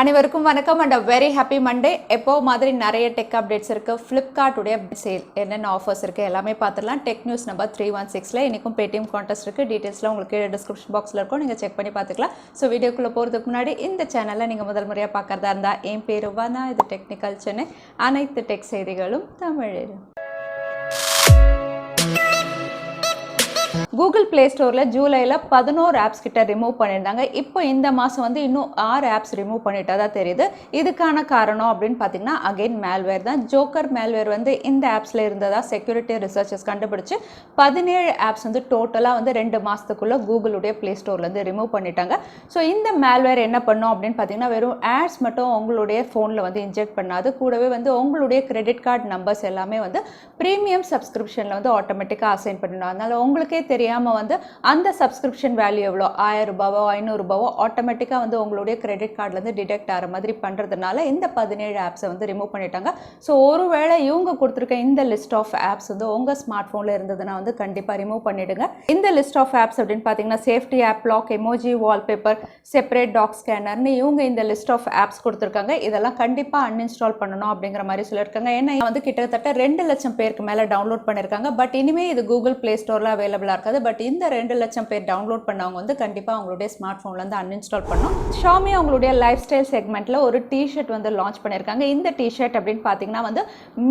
அனைவருக்கும் வணக்கம் and a very happy Monday. எப்போ மாதிரி நிறைய டெக் அப்டேட்ஸ் இருக்கு. Flipkart உடைய சேல் என்னென்ன ஆஃபர்ஸ் இருக்கு எல்லாமே பார்த்துடலாம். டெக் நியூஸ் நம்பர் 316ல இன்னைக்கும் Paytm Contest இருக்கு. டீடைல்ஸ்லாம் உங்களுக்கு டிஸ்கிரிப்ஷன் பாக்ஸ்ல இருக்கும். நீங்க செக் பண்ணி பார்த்துக்கலாம். ஸோ வீடியோக்குள்ள போறதுக்கு முன்னாடி இந்த சேனலை நீங்க முதல் முறையா பார்க்கறதா இருந்தா என் பேரு வனா, இது டெக்னிக்கல் சென்னை. அனைத்து டெக் செய்திகளும் தமிழில். கூகுள் பிளே ஸ்டோரில் ஜூலையில் 11 ஆப்ஸ் கிட்ட ரிமூவ் பண்ணியிருந்தாங்க. இப்போ இந்த மாதம் வந்து இன்னும் 6 ஆப்ஸ் ரிமூவ் பண்ணிட்டா தான் தெரியுது. இதுக்கான காரணம் அப்படின்னு பார்த்தீங்கன்னா அகெயின் மேல்வேர் தான். ஜோக்கர் மேல்வேர் வந்து இந்த ஆப்ஸில் இருந்ததா செக்யூரிட்டி ரிசர்ச்சர்ஸ் கண்டுபிடிச்சு 17 ஆப்ஸ் வந்து டோட்டலாக வந்து 2 மாதத்துக்குள்ளே கூகுளுடைய பிளே ஸ்டோர்லேருந்து ரிமூவ் பண்ணிட்டாங்க. ஸோ இந்த மேல்வேர் என்ன பண்ணும் அப்படின்னு பார்த்தீங்கன்னா வெறும் ஆட்ஸ் மட்டும் உங்களுடைய ஃபோனில் வந்து இன்ஜெக்ட் பண்ணாது, கூடவே வந்து உங்களுடைய கிரெடிட் கார்டு நம்பர்ஸ் எல்லாமே வந்து ப்ரீமியம் சப்ஸ்கிரிப்ஷனில் வந்து ஆட்டோமேட்டிக்காக அசைன் பண்ணணும். அதனால் உங்களுக்கே தெரியாமல் வந்து அந்த சப்ஸ்கிரிப்ஷன் வேல்யூ எவ்வளோ 1000 ரூபாவோ 500 ரூபாவோ ஆட்டோமேட்டிக்காக வந்து உங்களுடைய கிரெடிட் கார்ட்லேருந்து டிடெக்ட் ஆகிற மாதிரி பண்ணுறதுனால இந்த 17 ஆப்ஸை வந்து ரிமூவ் பண்ணிட்டாங்க. ஸோ ஒருவேளை இவங்க கொடுத்துருக்க இந்த லிஸ்ட் ஆஃப் ஆப்ஸ் வந்து உங்கள் ஸ்மார்ட் ஃபோனில் இருந்ததுன்னா வந்து கண்டிப்பாக ரிமூவ் பண்ணிவிடுங்க. இந்த லிஸ்ட் ஆஃப் ஆப்ஸ் அப்படின்னு பார்த்தீங்கன்னா safety app, lock, emoji, wallpaper, separate doc ஸ்கேனர்னு இவங்க இந்த லிஸ்ட் ஆஃப் ஆப்ஸ் கொடுத்துருக்காங்க. இதெல்லாம் கண்டிப்பாக அன்இன்ஸ்டால் பண்ணணும் அப்படிங்கிற மாதிரி சொல்லியிருக்காங்க. ஏன்னா வந்து கிட்டத்தட்ட 2 லட்சம் பேருக்கு மேலே டவுன்லோட் பண்ணியிருக்காங்க. பட் இனிமேல் இது கூகுள் பிளே ஸ்டோரில் அவைலபிளாக இருக்காது. பட் இந்த 2 லட்சம் பேர் டவுன்லோட் பண்ணவங்க வந்து கண்டிப்பாக அவங்களுடைய ஸ்மார்ட் ஃபோன்லேருந்து அன்இன்ஸ்டால் பண்ணணும். ஷாமி அவங்களுடைய லைஃப் ஸ்டைல் செக்மெண்ட்டில் ஒரு டிஷர்ட் வந்து லான்ச் பண்ணியிருக்காங்க. இந்த டிஷர்ட் அப்படின்னு பார்த்தீங்கன்னா வந்து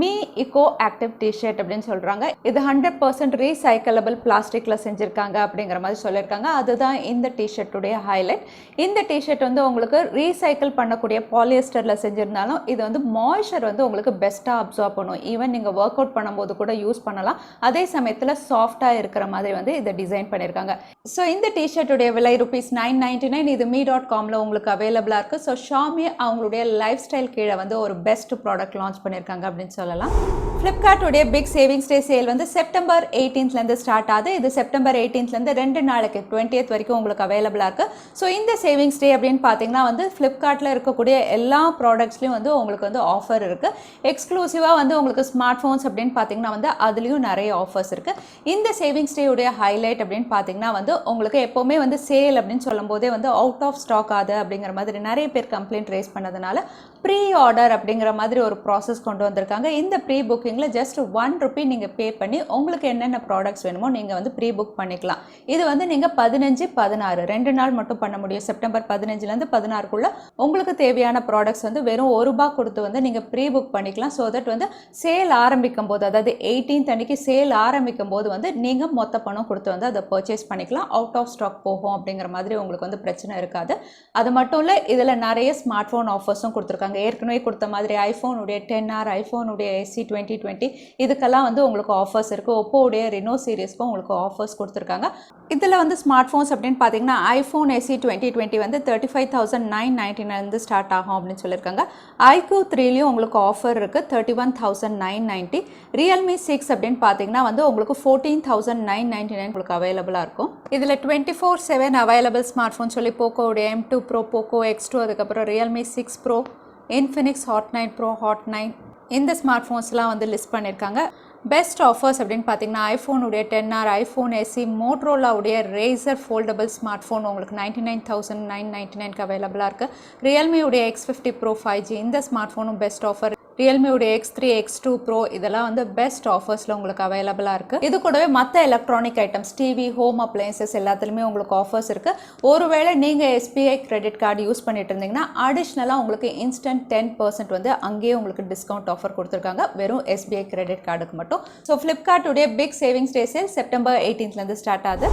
மீ இக்கோ ஆக்டிவ் டிஷர்ட் அப்படின்னு சொல்கிறாங்க. இது 100% ரீசைக்கிளபிள் பிளாஸ்டிக்கில் செஞ்சுருக்காங்க அப்படிங்கிற மாதிரி சொல்லியிருக்காங்க. அதுதான் இந்த டிஷர்ட்டுடைய ஹைலைட். இந்த டிஷர்ட் வந்து உங்களுக்கு ரீசைக்கிள் பண்ணக்கூடிய பாலியஸ்டரில் செஞ்சுருந்தாலும் இது வந்து மாய்ஸ்சர் வந்து உங்களுக்கு பெஸ்ட்டாக அப்சார்ப் பண்ணும். ஈவன் நீங்கள் ஒர்க் அவுட் பண்ணும்போது கூட யூஸ் பண்ணலாம். அதே சமயத்தில் சாஃப்டாக இருக்கிற மாதிரி வந்து இதை டிசைன் பண்ணியிருக்காங்க. ஸோ இந்த டிஷர்ட்டுடைய விலை ₹999. இது me.comல உங்களுக்கு அவைலபிளாக இருக்குது. ஸோ ஷாமி அவங்களுடைய லைஃப் ஸ்டைல் கீழே வந்து ஒரு பெஸ்ட் ப்ராடக்ட் லான்ச் பண்ணியிருக்காங்க அப்படின்னு சொல்லலாம். ஃப்ளிப்கார்ட்டுடைய பிக் சேவிங்ஸ் டே சேல் வந்து செப்டம்பர் 18லேருந்து ஸ்டார்ட் ஆகுது. இது செப்டம்பர் 18லேருந்து 2 நாளைக்கு 20th வரைக்கும் உங்களுக்கு அவைலபிளாக இருக்குது. ஸோ இந்த சேவிங்ஸ் டே அப்படின்னு பார்த்தீங்கன்னா வந்து ஃப்ளிப்கார்ட்டில் இருக்கக்கூடிய எல்லா ப்ராடக்ட்ஸ்லையும் வந்து உங்களுக்கு வந்து ஆஃபர் இருக்குது. எக்ஸ்க்ளூசிவாக வந்து உங்களுக்கு ஸ்மார்ட் ஃபோன்ஸ் அப்படின்னு பார்த்தீங்கன்னா வந்து அதுலேயும் நிறைய ஆஃபர்ஸ் இருக்குது. இந்த சேவிங்ஸ் டேயுடைய ஹைலைட் அப்படின்னு பார்த்தீங்கன்னா வந்து உங்களுக்கு எப்போவுமே வந்து சேல் அப்படின்னு சொல்லும் போதே வந்து அவுட் ஆஃப் ஸ்டாக் ஆகுது அப்படிங்கிற மாதிரி நிறைய பேர் கம்ப்ளைண்ட் ரைஸ் பண்ணதுனால ப்ரீ ஆர்டர் அப்படிங்கிற மாதிரி ஒரு ப்ராசஸ் கொண்டு வந்திருக்காங்க. இந்த ப்ரீ புக்கிங்கில் ஜஸ்ட் ₹1 நீங்கள் பே பண்ணி உங்களுக்கு என்னென்ன ப்ராடக்ட்ஸ் வேணுமோ நீங்கள் வந்து ப்ரீ புக் பண்ணிக்கலாம். இது வந்து நீங்கள் 15, 16 2 நாள் மட்டும் பண்ண முடியும். செப்டம்பர் 15லேருந்து 16க்குள்ளே உங்களுக்கு தேவையான ப்ராடக்ட்ஸ் வந்து வெறும் ₹1 கொடுத்து வந்து நீங்கள் ப்ரீ புக் பண்ணிக்கலாம். ஸோ தட் வந்து சேல் ஆரம்பிக்கும் போது, அதாவது 18th அன்னைக்கு சேல் ஆரம்பிக்கும் போது வந்து நீங்கள் மொத்த பணம் கொடுத்து வந்து அதை பர்ச்சேஸ் பண்ணிக்கலாம். அவுட் ஆஃப் ஸ்டாக் போகும் அப்படிங்கிற மாதிரி உங்களுக்கு வந்து பிரச்சனை இருக்காது. அது மட்டும் இல்லை, இதில் நிறைய ஸ்மார்ட் ஃபோன் ஆஃபர்ஸும் கொடுத்துருக்காங்க. ஏற்கனவே கொடுத்த மாதிரி ஐஃபோனுடைய 10R, ஐஃபோனுடைய SE 2020 இதுக்கெல்லாம் வந்து உங்களுக்கு ஆஃபர்ஸ் இருக்குது. ஒப்போடைய ரெனோ சீரீஸ்க்கும் உங்களுக்கு ஆஃபர்ஸ் கொடுத்துருக்காங்க. இதில் வந்து ஸ்மார்ட் ஃபோன்ஸ் அப்படின்னு பார்த்தீங்கன்னா ஐஃபோன் SE 2020 வந்து 35,999 ஸ்டார்ட் ஆகும் அப்படின்னு சொல்லியிருக்காங்க. iQOO 3லையும் உங்களுக்கு ஆஃபர் இருக்குது, 31,990. ரியல்மி 6 அப்படின்னு பார்த்தீங்கன்னா வந்து உங்களுக்கு 14,999 உங்களுக்கு அவைலபிளாக இருக்கும். இதில் 24/7 அவைலபிள் ஸ்மார்ட் ஃபோன் சொல்லி போக்கோடைய M2 Pro, Poco X2, அதுக்கப்புறம் Realme 6 Pro, Infinix Hot 9 Pro, Hot 9 இந்த ஸ்மார்ட் ஃபோன்ஸ்லாம் வந்து லிஸ்ட் பண்ணியிருக்காங்க. பெஸ்ட் ஆஃபர்ஸ் அப்படின்னு பார்த்தீங்கன்னா ஐஃபோனுடைய 10R, ஐஃபோன் SE, மோட்ரோலாவுடைய ரேசர் ஃபோல்டபுள் ஸ்மார்ட் ஃபோன் உங்களுக்கு 99,999க்கு அவைலபிளாக இருக்குது. ரியல்மியுடைய X50 Pro 5G இந்த ஸ்மார்ட் ஃபோனும் best offer. ரியல்மியுடைய X3, X2 Pro இதெல்லாம் வந்து பெஸ்ட் ஆஃபர்ஸில் உங்களுக்கு அவைலபிளாக இருக்குது. இது கூடவே மற்ற electronic items, TV, home appliances எல்லாத்துலேயுமே உங்களுக்கு ஆஃபர்ஸ் இருக்குது. ஒருவேளை நீங்கள் SBI கிரெடிட் கார்டு யூஸ் பண்ணிட்டு இருந்தீங்கன்னா அடிஷ்னலாக உங்களுக்கு இன்ஸ்டன்ட் 10% வந்து அங்கேயே உங்களுக்கு டிஸ்கவுண்ட் ஆஃபர் கொடுத்துருக்காங்க வெறும் SBI கிரெடிட் கார்டுக்கு மட்டும். ஸோ ஃப்ளிப்கார்ட்டுடைய Big Savings Day sale September 18லேருந்து ஸ்டார்ட் ஆகுது.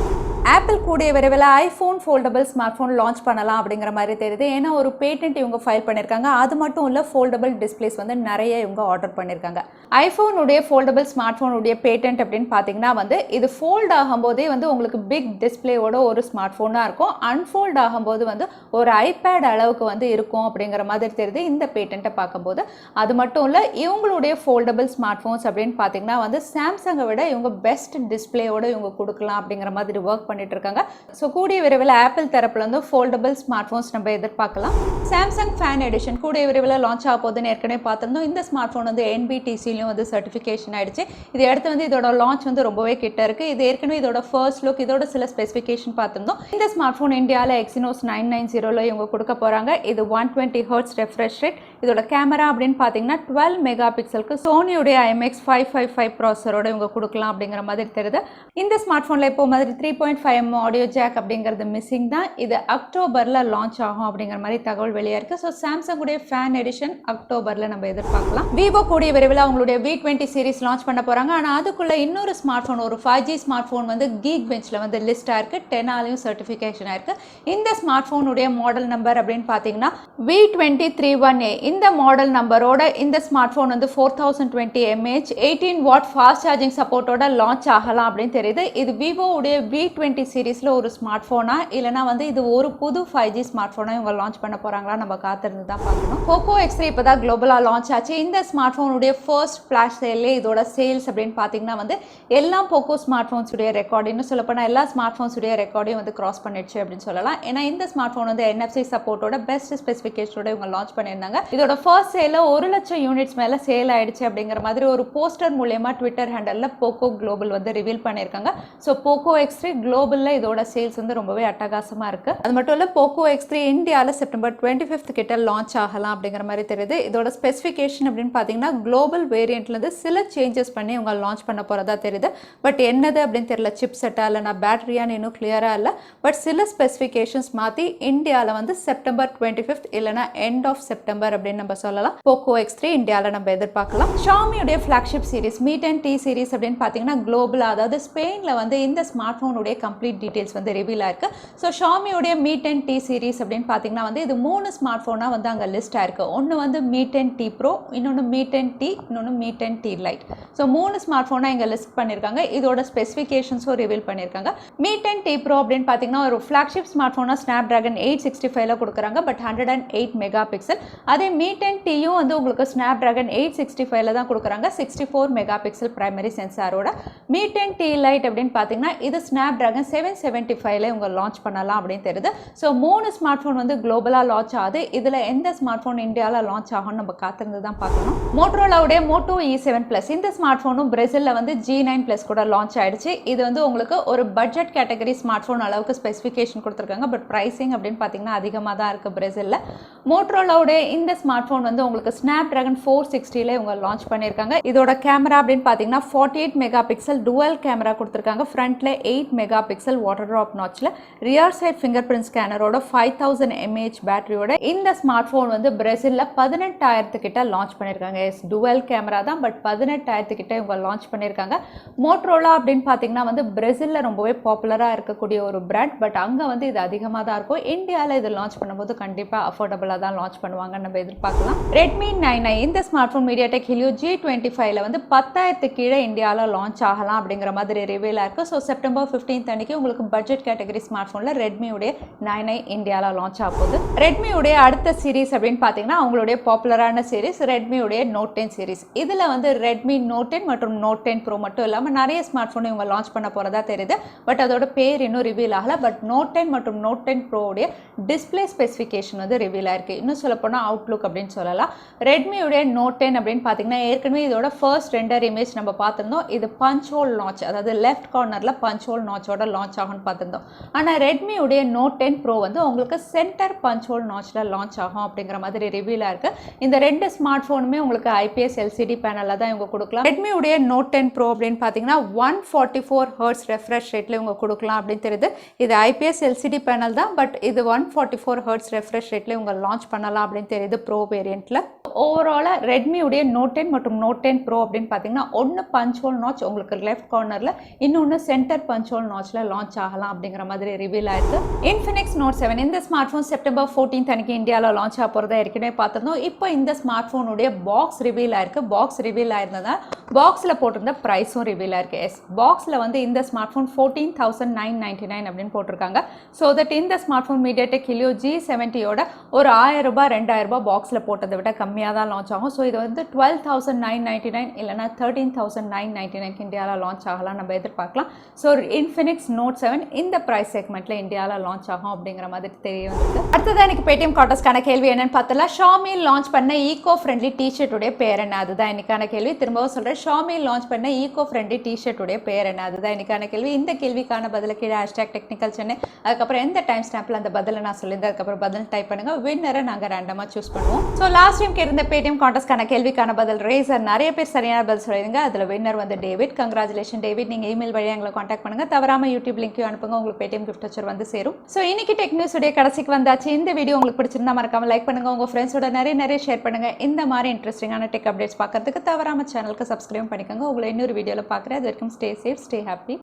ஆப்பிள் கூடிய விரைவில் iPhone foldable smart phone launch பண்ணலாம் அப்படிங்கிற மாதிரி தெரியுது. ஏன்னா ஒரு பேட்டன்ட் இவங்க ஃபைல் பண்ணியிருக்காங்க. அது மட்டும் இல்லை, ஃபோல்டபுள் டிஸ்பிளேஸ் வந்து நிறைய இவங்க ஆர்டர் பண்ணியிருக்காங்க. ஐஃபோனுடைய ஃபோல்டபுள் ஸ்மார்ட் ஃபோனுடைய பேட்டன்ட் அப்படின்னு பார்த்தீங்கன்னா வந்து இது ஃபோல்ட் ஆகும்போதே வந்து உங்களுக்கு பிக் டிஸ்பிளேயோட ஒரு ஸ்மார்ட் ஃபோனாக இருக்கும். அன்ஃபோல்ட் ஆகும்போது வந்து ஒரு ஐபேட் அளவுக்கு வந்து இருக்கும் அப்படிங்கிற மாதிரி தெரியுது இந்த பேட்டன்ட்டை பார்க்கும்போது. அது மட்டும் இல்லை, இவங்களுடைய ஃபோல்டபுள் ஸ்மார்ட் ஃபோன்ஸ் அப்படின்னு பார்த்தீங்கன்னா வந்து சாம்சங்கை விட இவங்க பெஸ்ட் டிஸ்பிளேயோட இவங்க கொடுக்கலாம் அப்படிங்கிற மாதிரி ஒர்க் பண்ணி பண்ணிட்டு இருக்காங்க. ஸோ கூடிய விரைவில் ஆப்பிள் தரப்புல இருந்து ஃபோல்டபிள் ஸ்மார்ட் ஃபோன்ஸ் நம்ம எதிர்பார்க்கலாம். சாம்சங் ஃபேன் எடிஷன் கூடிய விரைவில் லான்ச் ஆக போகுதுன்னு ஏற்கனவே பார்த்திருந்தோம். இந்த ஸ்மார்ட் ஃபோன் வந்து NBTCலையும் வந்து சர்டிஃபிகேஷன் ஆயிடுச்சு. இது அடுத்து வந்து இதோட லான்ச் வந்து ரொம்பவே கிட்ட இருக்கு. இது ஏற்கனவே இதோட ஃபர்ஸ்ட் லுக், இதோட சில ஸ்பெசிஃபிகேஷன் பார்த்திருந்தோம். இந்த ஸ்மார்ட் ஃபோன் இந்தியாவில் Exynos 990 இவங்க கொடுக்க போறாங்க. இது 120 Hz ரெஃப்ரெஷ் ரேட். இதோட கேமரா அப்படின்னு பார்த்தீங்கன்னா 12 மெகா பிக்சலுக்கு சோனியுடைய IMX555 ப்ராசரோட இவங்க கொடுக்கலாம் அப்படிங்கிற மாதிரி தெரியுது. இந்த ஸ்மார்ட் ஃபோனில் இப்போ மாதிரி 3.5mm ஆடியோ ஜாக் அப்படிங்கிறது மிஸ்ஸிங் தான். இது அக்டோபரில் லான்ச் ஆகும் அப்படிங்கிற மாதிரி தகவல் வெளியாக இருக்குது. ஸோ சாம்சங் உடைய ஃபேன் எடிஷன் அக்டோபரில் நம்ம எதிர்பார்க்கலாம். விவோ கூடிய விரைவில் அவங்களுடைய V20 சீரிஸ் லான்ச் பண்ண போகிறாங்க. ஆனால் அதுக்குள்ளே இன்னொரு ஸ்மார்ட் ஃபோன், ஒரு 5G ஸ்மார்ட் ஃபோன் வந்து கீக் பெஞ்சில் வந்து லிஸ்ட் ஆயிருக்கு. TENNAலையும் சர்டிஃபிகேஷன் ஆயிருக்கு. இந்த ஸ்மார்ட் ஃபோனுடைய மாடல் நம்பர் அப்படின்னு பார்த்தீங்கன்னா V2031A. இந்த மாடல் நம்பரோட இந்த ஸ்மார்ட் ஃபோன் வந்து 4020 mAh 18 வாட் ஃபாஸ்ட் சார்ஜிங் சப்போர்ட்டோட லான்ச் ஆகலாம் அப்படின்னு தெரியுது. இது விவோ உடைய V20 சீரிஸில் ஒரு ஸ்மார்ட் ஃபோனா இல்லைனா வந்து இது ஒரு புது 5G ஸ்மார்ட் ஃபோனை இவங்க லான்ச் பண்ண போகிறாங்களா நம்ம காத்திருந்து தான் பார்க்கணும். Poco X3 இப்போ தான் குளோபலாக லான்ச் ஆச்சு. இந்த ஸ்மார்ட் ஃபோனுடைய ஃபர்ஸ்ட் ஃப்ளாஷ் சேல்லே இதோட சேல்ஸ் அப்படின்னு பார்த்தீங்கன்னா வந்து எல்லா போக்கோ ஸ்மார்ட் ஃபோன்ஸுடைய ரெக்கார்டு, இன்னும் சொல்லப்போனால் எல்லா ஸ்மார்ட் ஃபோன்ஸுடைய ரெக்கார்டையும் வந்து கிராஸ் பண்ணிடுச்சு அப்படின்னு சொல்லலாம். ஏன்னா இந்த ஸ்மார்ட் ஃபோன் வந்து NFC சப்போர்ட்டோட பெஸ்ட் ஸ்பெசிஃபிகேஷனோட இவங்க லான்ச் பண்ணியிருந்தாங்க. இதோட ஃபர்ஸ்ட் சேலில் 1 லட்சம் யூனிட்ஸ் மேலே சேல் ஆயிடுச்சு அப்படிங்கிற மாதிரி ஒரு போஸ்டர் மூலமா ட்விட்டர் ஹேண்டலில் போக்கோ குளோபல் வந்து ரிவீல் பண்ணியிருக்காங்க. ஸோ போக்கோ X3 குளோபலில் இதோட சேல்ஸ் வந்து ரொம்பவே அட்டகாசமாக இருக்குது. அது மட்டும் இல்லை, போக்கோ X3 இந்தியாவில் செப்டம்பர் 25 கிட்ட லான்ச் ஆகலாம் அப்படிங்கிற மாதிரி தெரியுது. இதோட ஸ்பெசிஃபிகேஷன் அப்படின்னு பார்த்தீங்கன்னா குளோபல் வேரியண்ட்லேருந்து சில சேஞ்சஸ் பண்ணி இவங்க லான்ச் பண்ண போகிறதா தெரியுது. பட் என்னது அப்படின்னு தெரியல, சிப் செட்டா இல்லைனா பேட்டரியான்னு இன்னும் கிளியராக இல்லை. பட் சில ஸ்பெசிஃபிகேஷன்ஸ் மாற்றி இந்தியாவில் வந்து செப்டம்பர் 25 இல்லைனா எண்ட் ஆஃப் செப்டம்பர் அப்படின்னு நம்ம சொல்லலாம். போக்கோ X3 இந்தியாவில் நம்ம எதிர்பார்க்கலாம். ஷாமியுடைய flagship series Mi 10T series அப்படின்னு பார்த்தீங்கன்னா குளோபல், அதாவது ஸ்பெயினில் வந்து இந்த ஸ்மார்ட் ஃபோனுடைய கம்ப்ளீட் டீடைல்ஸ் வந்து ரிவீல் ஆயிருக்கு. ஸோ ஷாமியுடைய Mi 10T சீரிஸ் அப்படின்னு பார்த்தீங்கன்னா வந்து இது 3 ஸ்மார்ட் ஃபோனாக வந்து அங்கே லிஸ்ட் ஆயிருக்கு. ஒன்று வந்து Mi 10T Pro, இன்னொன்று Mi 10T, இன்னொன்று Mi 10T Lite. So 3 smart ஃபோனாக இங்கே லிஸ்ட் பண்ணியிருக்காங்க. இதோட ஸ்பெசிஃபிகேஷன்ஸும் ரிவீல் பண்ணியிருக்காங்க. Mi 10T Pro அப்படின்னு பார்த்தீங்கன்னா ஒரு ஃபிளாக்ஷிப் ஸ்மார்ட் ஃபோனாக Snapdragon 865 கொடுக்குறாங்க. But 108 mega pixel. அதே Mi 10Tயும் வந்து உங்களுக்கு Snapdragon 865 தான் கொடுக்குறாங்க. 64 மெகா பிக்சல் பிரைமரி சென்சாரோட. Mi 10T Lite அப்படின்னு பார்த்தீங்கன்னா இது Snapdragon 775 இவங்க லான்ச் பண்ணலாம் அப்படின்னு தெரியுது. ஸோ 3 ஸ்மார்ட் ஃபோன் வந்து குளோபலாக லான்ச் ஆகுது. இதில் எந்த ஸ்மார்ட் ஃபோன் இந்தியாவில் லான்ச் ஆகும்னு நம்ம காத்திருந்து தான் பார்க்கணும். மோட்டோரோலாவுடைய Moto E7 Plus இந்த ஸ்மார்ட் ஃபோனும் பிரேசிலில் வந்து G9 Plus கூட லான்ச் ஆயிடுச்சு. இது வந்து உங்களுக்கு ஒரு பட்ஜெட் கேட்டகரி ஸ்மார்ட் ஃபோன் அளவுக்கு ஸ்பெசிஃபிகேஷன் கொடுத்துருக்காங்க. பட் ப்ரைஸிங் அப்படின்னு பார்த்தீங்கன்னா அதிகமாக தான் இருக்குது பிரேசிலில். மோட்டோரோலாவுடைய இந்த ஸ்மார்ட் ஃபோன் வந்து உங்களுக்கு Snapdragon 460 இவங்க லான்ச் பண்ணியிருக்காங்க. இதோட கேமரா அப்படின்னு பார்த்தீங்கன்னா 48 மெகா பிக்சல் டுவல் கேமரா கொடுத்துருக்காங்க. ஃப்ரண்ட்ல 8 மெகா பிக்சல் வாட்டர் ட்ராப் நாட்ச்ல ரியர் சைட் ஃபிங்கர் பிரிண்ட் ஸ்கேனரோட 5000 mAh பேட்டரியோட இந்த ஸ்மார்ட் ஃபோன் வந்து பிரேசிலில் 18,000 கிட்ட லான்ச் பண்ணியிருக்காங்க. எஸ், டுவல் கேமரா தான், பட் 18,000 கிட்ட இவங்க லான்ச் பண்ணியிருக்காங்க. மோட்டோரோலா அப்படின்னு பார்த்தீங்கன்னா வந்து பிரேசிலில் ரொம்பவே பாப்புலராக இருக்கக்கூடிய ஒரு பிராண்ட். பட் அங்கே வந்து இது அதிகமாக தான் இருக்கும். இந்தியாவில் இது லான்ச் பண்ணும்போது கண்டிப்பாக அஃபோர்டபுளாக தான் லான்ச் பண்ணுவாங்க நம்ம எதிர்பார்க்கலாம். Redmi 9i இந்த smart phone MediaTek Helio G25 வந்து 10,000 கீழே இந்தியாவில் லான்ச் ஆகலாம் அப்படிங்கிற மாதிரி ரிவீல் ஆயிருக்கு. ஸோ செப்டம்பர் 15 அன்னைக்கு உங்களுக்கு பட்ஜெட் கேட்டகரி ஸ்மார்ட் ஃபோனில் ரெட்மியுடைய 9i இந்தியாவில் லான்ச் ஆக போகுது. ரெட்மியுடைய அடுத்த சீரிஸ் அப்படின்னு பார்த்தீங்கன்னா அவங்களுடைய பாப்புலரான சீரிஸ் ரெட்மியுடைய Note 10 சீரிஸ். இதில் வந்து Redmi Note 10 மற்றும் Note 10 Pro மட்டும் இல்லாமல் நிறைய ஸ்மார்ட் ஃபோன் இவங்க லான்ச் பண்ண போகிறதா தெரியுது. பட் அதோட பேர் இன்னும் ரிவீல் ஆகல. பட் Note 10 மற்றும் Note 10 Pro உடைய டிஸ்பிளே ஸ்பெசிஃபிகேஷன் வந்து ரிவீல் ஆயிருக்கு. இன்னும் சொல்லப்போனால் அவுட்லுக் அப்படின்னு சொல்லலாம். ரெட்மியுடைய Note 10 அப்படின்னு பார்த்தீங்கன்னா ஏற்கனவே இதோட ஃபர்ஸ்ட் ரெண்டர் இமேஜ் நம்ம பார்த்துருந்தோம். இது பஞ்ச் ஹோல் நாச், அதாவது லெஃப்ட் கார்னரில் பஞ்ச் ஹோல் நாச்சோட லான்ச் ஆகும்னு பார்த்துருந்தோம். ஆனால் ரெட்மியுடைய Note 10 Pro வந்து உங்களுக்கு சென்டர் பஞ்ச் ஹோல் நாச்சில் லான்ச் ஆகும் அப்படிங்கிற மாதிரி ரிவீலாக இருக்குது. இந்த ரெண்டு ஸ்மார்ட் ஃபோனுமே உங்களுக்கு IPS LCD பேனலில் தான் இவங்க கொடுக்கலாம். ரெட்மியுடைய Note 10 Pro அப்படின்னு பார்த்தீங்கன்னா 144 Hz ரெஃப்ரெஷ் ரேட்டில் இவங்க கொடுக்கலாம் அப்படின்னு தெரியுது. இது IPS LCD பேனல் தான், பட் இது 144 Hz ரெஃப்ரெஷ் ரேட்டில் இவங்க லான்ச் பண்ணலாம் அப்படின்னு தெரியுது ப்ரோ வேரியண்ட்டில். ஓவராலாக ரெட்மியுடைய Note 10 மற்றும் Note 10 Pro அப்படின்னு பார்த்தீங்கன்னா ஒன்று பஞ்ச் ஹோல் நாச் உங்களுக்கு லெஃப்ட் கார்னரில், இன்னொன்று சென்டர் பஞ்ச் ஹோல் நாச்சில் லான்ச் ஆகலாம் அப்படிங்கிற மாதிரி ரிவீல் ஆயிருக்கு. Infinix Note 7 இந்த ஸ்மார்ட் ஃபோன் செப்டம்பர் 14 அன்னைக்கு இந்தியாவில் லான்ச் ஆக போகிறதா ஏற்கனவே பார்த்துருந்தோம். இப்போ இந்த ஸ்மார்ட் ஃபோனுடைய பாக்ஸ் ரிவீல் ஆயிருக்கு. பாக்ஸ் ரிவீல் ஆயிருந்ததால் பாக்ஸில் போட்டிருந்த ப்ரைஸும் ரிவீல் ஆயிருக்கு. எஸ், பாக்ஸில் வந்து இந்த ஸ்மார்ட் ஃபோன் 14,999 அப்படின்னு போட்டிருக்காங்க. ஸோ தட் இந்த ஸ்மார்ட் ஃபோன் MediaTek Helio G70யோட ஒரு 1000 ரூபாய் 2000 ரூபாய் பாக்ஸில் போட்டதை விட கம்மியாக தான் லான்ச் ஆகும். ஸோ இது வந்து 12,999 இல்லைனா 13,999 இந்தியாவில் லான்ச் ஆகலாம் நம்ம எதிர்பார்க்கலாம். ஸோ Infinix Infinix Note 7 இந்த பிரைஸ் செக்மெண்ட்ல இந்தியால லான்ச் ஆகும் அப்படிங்கிற மாதிரி தெரிய வந்திருக்கு. அடுத்ததா எனக்கு Paytm Contestக்கான கேள்வி என்னன்னு பார்த்தலாம். Xiaomi லான்ச் பண்ண ஈகோ ஃப்ரெண்ட்லி டி-ஷர்ட் உடைய பேர் என்ன? அதுதான் இன்னைக்கான கேள்வி. திரும்பவும் சொல்றேன், Xiaomi லான்ச் பண்ண ஈகோ ஃப்ரெண்ட்லி டி-ஷர்ட் உடைய பேர் என்ன? அதுதான் இன்னைக்கான கேள்வி. இந்த கேள்விக்கான பதில கீழே #technicalchennai அதுக்கப்புறம் எந்த டைம் ஸ்டாம்ப்ல அந்த பதில நான் சொல்லியிருந்தேன் அதுக்கப்புறம் பதில் டைப் பண்ணுங்க. வின்னரை நாங்க ரேண்டமா சூஸ் பண்ணுவோம். ஸோ லாஸ்ட் டைம் கேட்டிருந்த Paytm Contestக்கான கேள்விக்கான பதில் ரேசர். நிறைய பேர் சரியான பதில் சொல்லிருங்க. அதுல வின்னர் வந்து டேவிட். Congratulation David. நீங்க இமெயில் வழியா எங்களை காண்டாக்ட் பண்ணுங்க. தவறாம யூடியூப் லிங்க் அனுப்புங்க. உங்களுக்கு Paytm gift voucher வந்து சேரும். ஸோ இன்னைக்கு டெக் நியூஸ் உடைய கடைசிக்கு வந்தாச்சு. இந்த வீடியோ உங்களுக்கு பிடிச்சிருந்தா மறக்காம லைக் பண்ணுங்க. உங்க ஃப்ரெண்ட்ஸோட நிறைய ஷேர் பண்ணுங்க. இந்த மாதிரி இன்ட்ரெஸ்டிங்கான டெக் அப்டேட்ஸ் பார்க்கறதுக்கு தவறாம சேனலுக்கு சப்ஸ்கிரைப் பண்ணிக்கோங்க. உங்களை இன்னொரு வீடியோல பார்க்குறேன். அது வரைக்கும் ஸ்டே சேஃப், ஸ்டே ஹாப்பி.